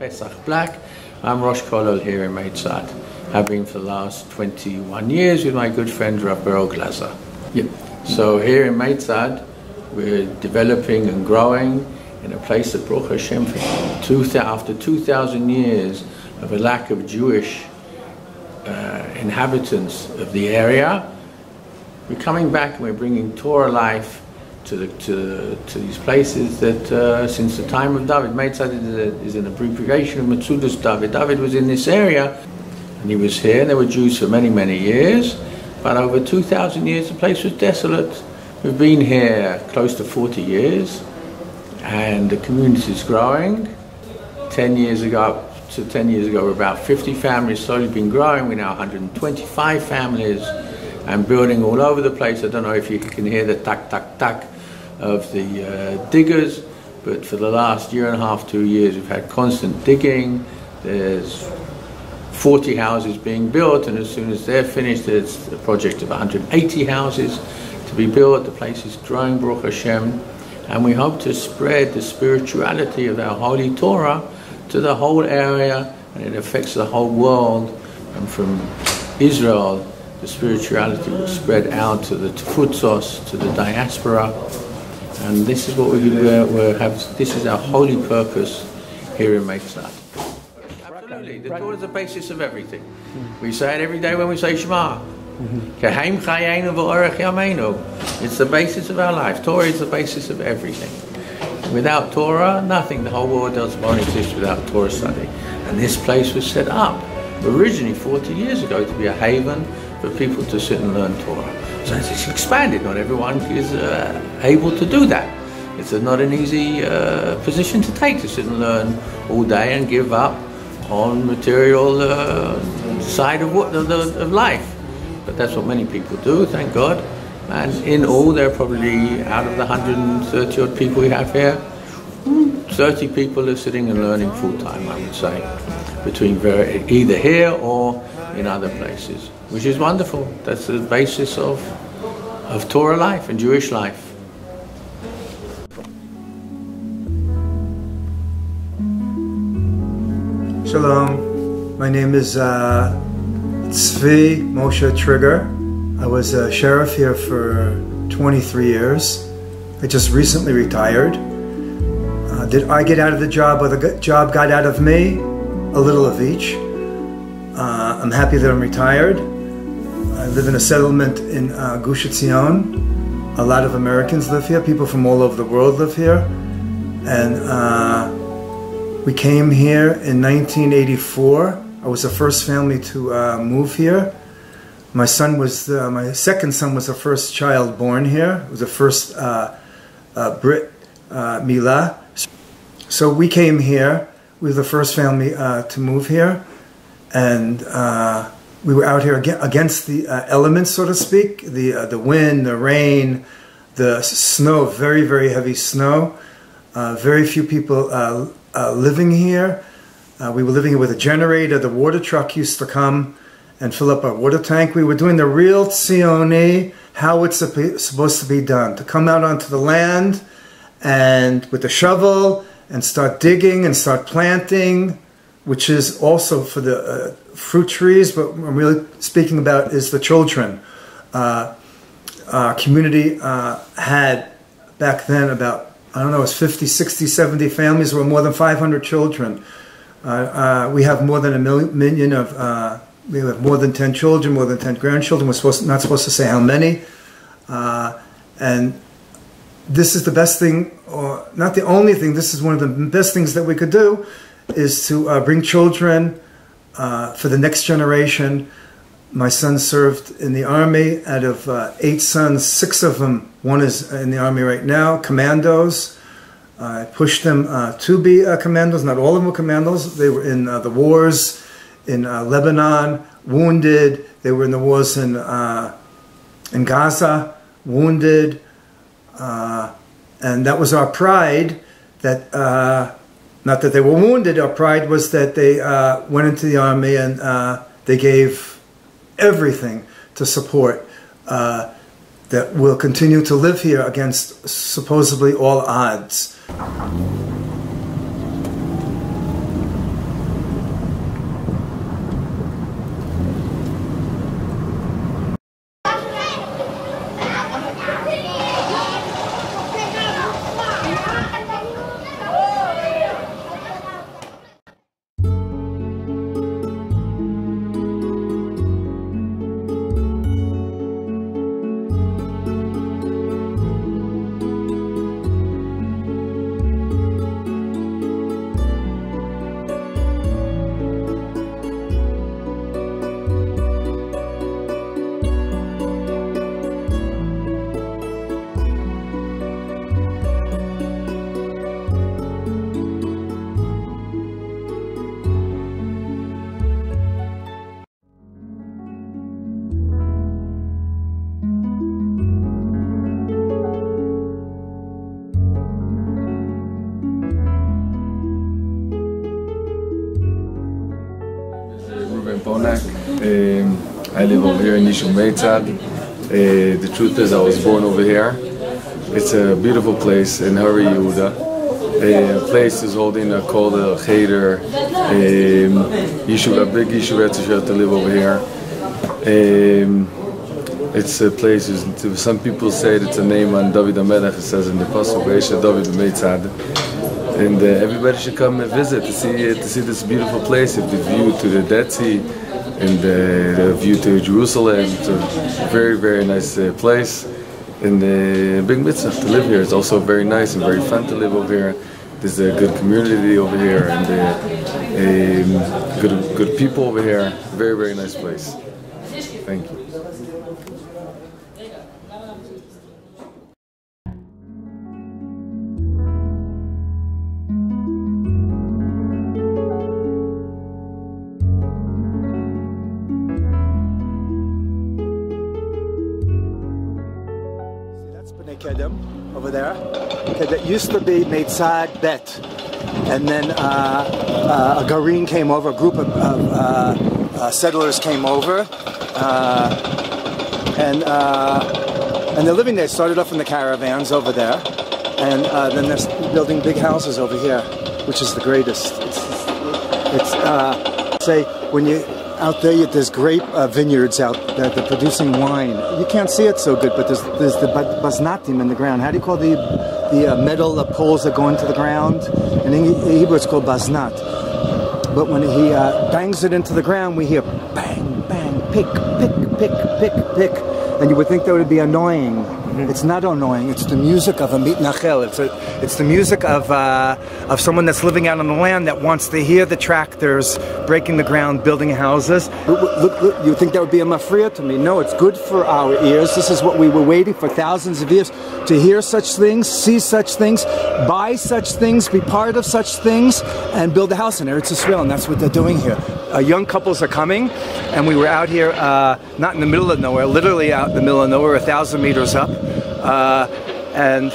Pesach Black. I'm Rosh Kollel here in Metzad. I've been for the last 21 years with my good friend Rav Beryl Glaser. Yep. So here in Metzad, we're developing and growing in a place that Baruch Hashem, after 2,000 years of a lack of Jewish inhabitants of the area, we're coming back and we're bringing Torah life to these places that since the time of David. Metzad is an abbreviation of Metzudas David. David was in this area and he was here, and there were Jews for many, many years, but over 2,000 years the place was desolate. We've been here close to 40 years and the community is growing. 10 years ago were about 50 families, slowly been growing. We're now 125 families and building all over the place. I don't know if you can hear the tack, tack, tack of the diggers, but for the last year and a half, 2 years, we've had constant digging. There's 40 houses being built, and as soon as they're finished, there's a project of 180 houses to be built. The place is growing, Baruch Hashem, and we hope to spread the spirituality of our Holy Torah to the whole area, and it affects the whole world. And from Israel, the spirituality will spread out to the Tfutzos, to the diaspora, and this is what we have. This is our holy purpose here in Metzad. Absolutely, the Torah is the basis of everything. We say it every day when we say Shema. Keheim chayenu v'orech yameinu. It's the basis of our life. Torah is the basis of everything. Without Torah, nothing. The whole world won't exist without Torah study. And this place was set up originally 40 years ago to be a haven for people to sit and learn Torah. So it's expanded. Not everyone is able to do that. It's not an easy position to take, to sit and learn all day and give up on material side of life. But that's what many people do, thank God. And in all, there are probably, out of the 130 odd people we have here, 30 people are sitting and learning full time, I would say, between either here or in other places, which is wonderful. That's the basis of Torah life and Jewish life. Shalom, my name is Tzvi Moshe Trigger. I was a sheriff here for 23 years. I just recently retired. Did I get out of the job or the job got out of me? A little of each. I'm happy that I'm retired. I live in a settlement in Gush Etzion. A lot of Americans live here. People from all over the world live here. And we came here in 1984. I was the first family to move here. My second son was the first child born here. It was the first Brit Milah. So we came here. We were the first family to move here, and we were out here against the elements, so to speak. The wind, the rain, the snow, very, very heavy snow. Very few people living here. We were living here with a generator. The water truck used to come and fill up our water tank. We were doing the real Tzioni, how it's supposed to be done. To come out onto the land and with the shovel and start digging and start planting, which is also for the fruit trees, but what I'm really speaking about is the children. Our community had back then about, I don't know, it was 50, 60, 70 families. There were more than 500 children. We have more than a million of, we have more than 10 children, more than 10 grandchildren. We're not supposed to say how many. And this is the best thing, or not the only thing, this is one of the best things that we could do, is to bring children for the next generation. My son served in the army. Out of 8 sons, 6 of them, one is in the army right now, commandos. I pushed them to be commandos. Not all of them were commandos. They were in the wars in Lebanon, wounded. They were in the wars in Gaza, wounded. And that was our pride, that not that they were wounded, our pride was that they went into the army and they gave everything to support that will continue to live here against supposedly all odds. live over here in Yishuv Metzad. The truth is, I was born over here. It's a beautiful place in Hari Yehuda. A place is holding a called a cheder. Yishuv, a big Yishuv Etzion to live over here. It's a place. Some people say it's a name on David HaMelech. It says in the Pasuk, "V'yeshev David b'Metzad," and everybody should come and visit to see this beautiful place. If the view to the Dead Sea and the view to Jerusalem, it's a very, very nice place. And the big mitzvah to live here. It's also very nice and very fun to live over here. There's a good community over here and good people over here. Very, very nice place. Thank you. Over there. Okay, that used to be Metzad Bet, and then a Garin came over, a group of settlers came over, and they're living there. Started off in the caravans over there, and then they're building big houses over here, which is the greatest. It's say when you out there, there's grape vineyards out there. They're producing wine. You can't see it so good, but there's the baznatim in the ground. How do you call the metal poles that go into the ground? In Hebrew, it's called baznat. But when he bangs it into the ground, we hear bang, bang, pick, pick, pick, pick, pick. And you would think that would be annoying. It's not annoying. It's the music of a mitnachel. It's the music of someone that's living out on the land that wants to hear the tractors breaking the ground, building houses. Look, you think that would be a mafriya to me? No, it's good for our ears. This is what we were waiting for thousands of years, to hear such things, see such things, buy such things, be part of such things, and build a house in Eretz Yisrael. And that's what they're doing here. Young couples are coming, and we were out here, not in the middle of nowhere, literally out in the middle of nowhere, 1,000 meters up. And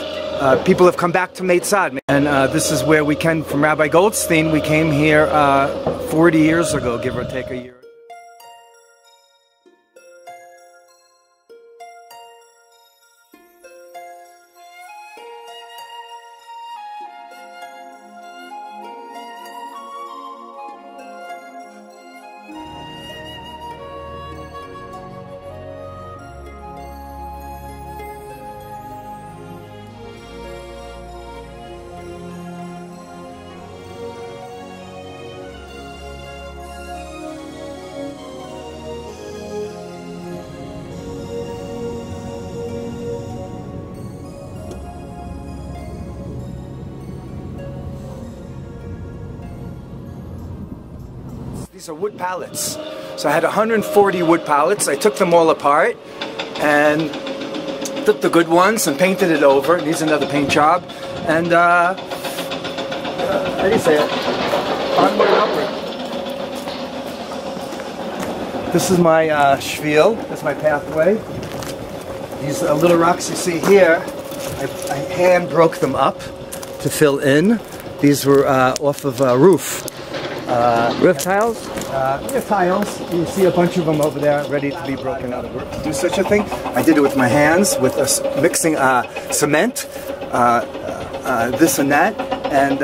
people have come back to Metzad, and this is where we came from Rabbi Goldstein. We came here 40 years ago, give or take a year. These are wood pallets. So I had 140 wood pallets. I took them all apart and took the good ones and painted it over. It needs another paint job. And how do you say it? Onward and upward. This is my shvil. That's my pathway. These little rocks you see here, I hand broke them up to fill in. These were off of a roof. Roof tiles? Roof tiles. You see a bunch of them over there ready to be broken up. To do such a thing, I did it with my hands, with mixing cement, this and that, and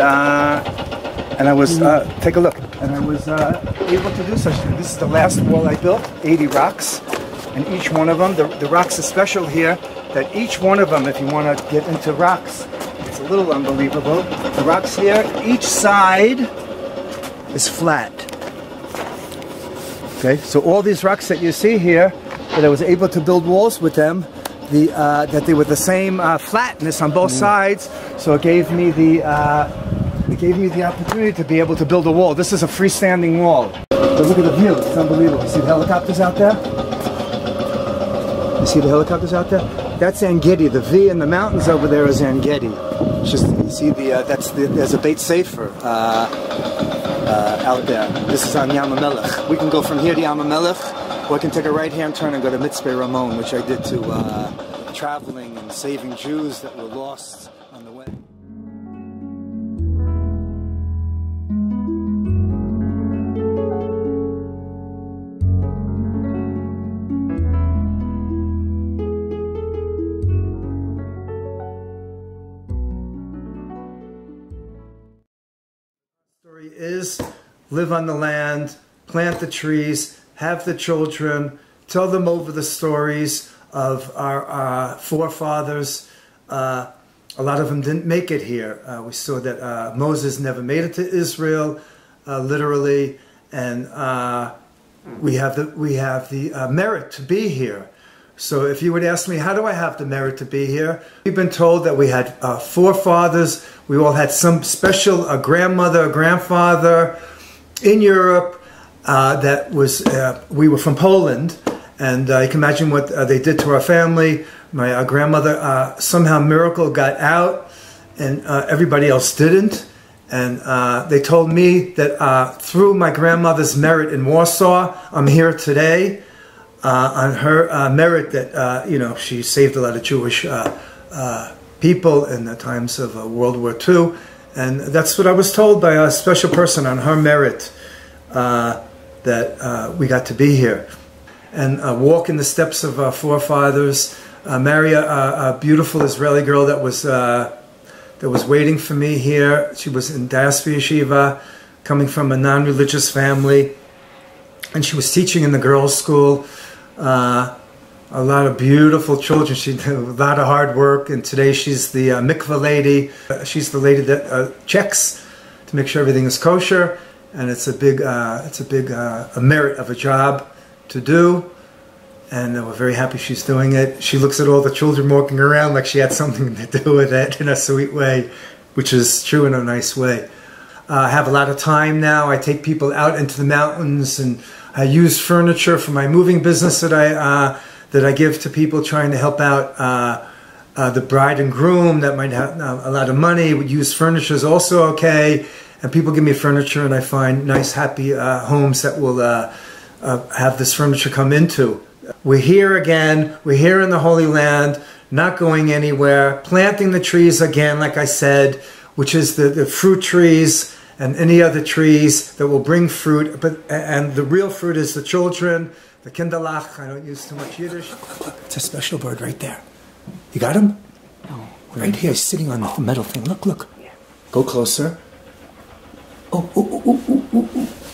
I was, take a look, and I was able to do such a thing. This is the last wall I built, 80 rocks, and each one of them, the rocks are special here, that each one of them, if you want to get into rocks, it's a little unbelievable. The rocks here, each side is flat. Okay, so all these rocks that you see here, that I was able to build walls with them, that they were the same flatness on both sides, so it gave me the opportunity to be able to build a wall. This is a freestanding wall. So look at the view, it's unbelievable. You see the helicopters out there? You see the helicopters out there? That's En-Gedi. The V in the mountains over there is En-Gedi. Just, you see there's a Beit Sefer out there. This is on Yam HaMelech. We can go from here to Yam HaMelech, or I can take a right-hand turn and go to Mitzvah Ramon, which I did to traveling and saving Jews that were lost on the way. is live on the land, plant the trees, have the children, tell them over the stories of our forefathers. A lot of them didn't make it here. We saw that Moses never made it to Israel, literally, and we have the merit to be here. So if you would ask me, how do I have the merit to be here? We've been told that we had forefathers. We all had some special grandmother, grandfather in Europe. We were from Poland, and you can imagine what they did to our family. My grandmother somehow miracle got out, and everybody else didn't. And they told me that through my grandmother's merit in Warsaw, I'm here today. On her merit that, she saved a lot of Jewish people in the times of World War II. And that's what I was told by a special person, on her merit, that we got to be here. And walk in the steps of our forefathers, marry a beautiful Israeli girl that was waiting for me here. She was in diaspora yeshiva, coming from a non-religious family. And she was teaching in the girls' school. A lot of beautiful children. She did a lot of hard work, and today she's the mikveh lady. She's the lady that checks to make sure everything is kosher, and it's a big merit of a job to do. And we're very happy she's doing it. She looks at all the children walking around like she had something to do with it in a sweet way, which is true in a nice way. I have a lot of time now. I take people out into the mountains, and I use furniture for my moving business that I give to people trying to help out the bride and groom that might have a lot of money. We use furniture is also okay, and people give me furniture, and I find nice, happy homes that will have this furniture come into. We're here again. We're here in the Holy Land, not going anywhere, planting the trees again, like I said, which is the fruit trees and any other trees that will bring fruit. And the real fruit is the children, the kinderlach. I don't use too much Yiddish. It's a special bird right there. You got him? No. Right here, he's sitting on the metal thing. Look, look. Go closer. Oh.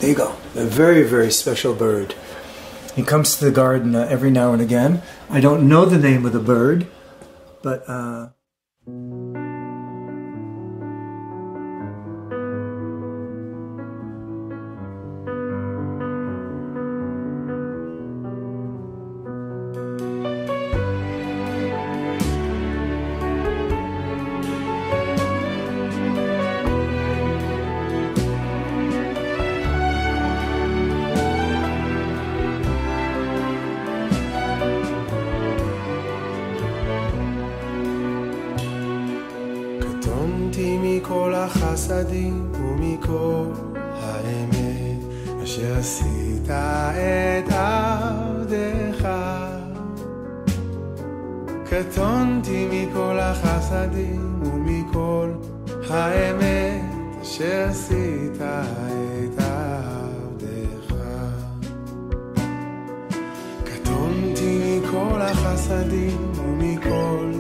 There you go. A very, very special bird. He comes to the garden every now and again. I don't know the name of the bird, but... קטונתי מכל החסדים ומכל האמת אשר עשית את עבדך. קטונתי מכל החסדים ומכל האמת אשר עשית את עבדך. קטונתי מכל החסדים ומכל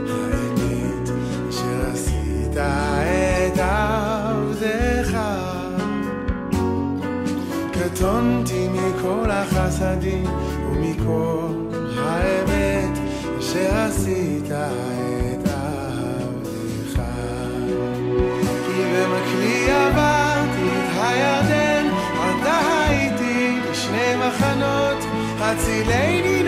האמת אשר עשית את עבדך. קטונתי מכל החסדים ומכל האמת אשר עשית את עבדך. כי במקלי עברתי את הירדן, אתה הייתי בשני מחנות, הצילני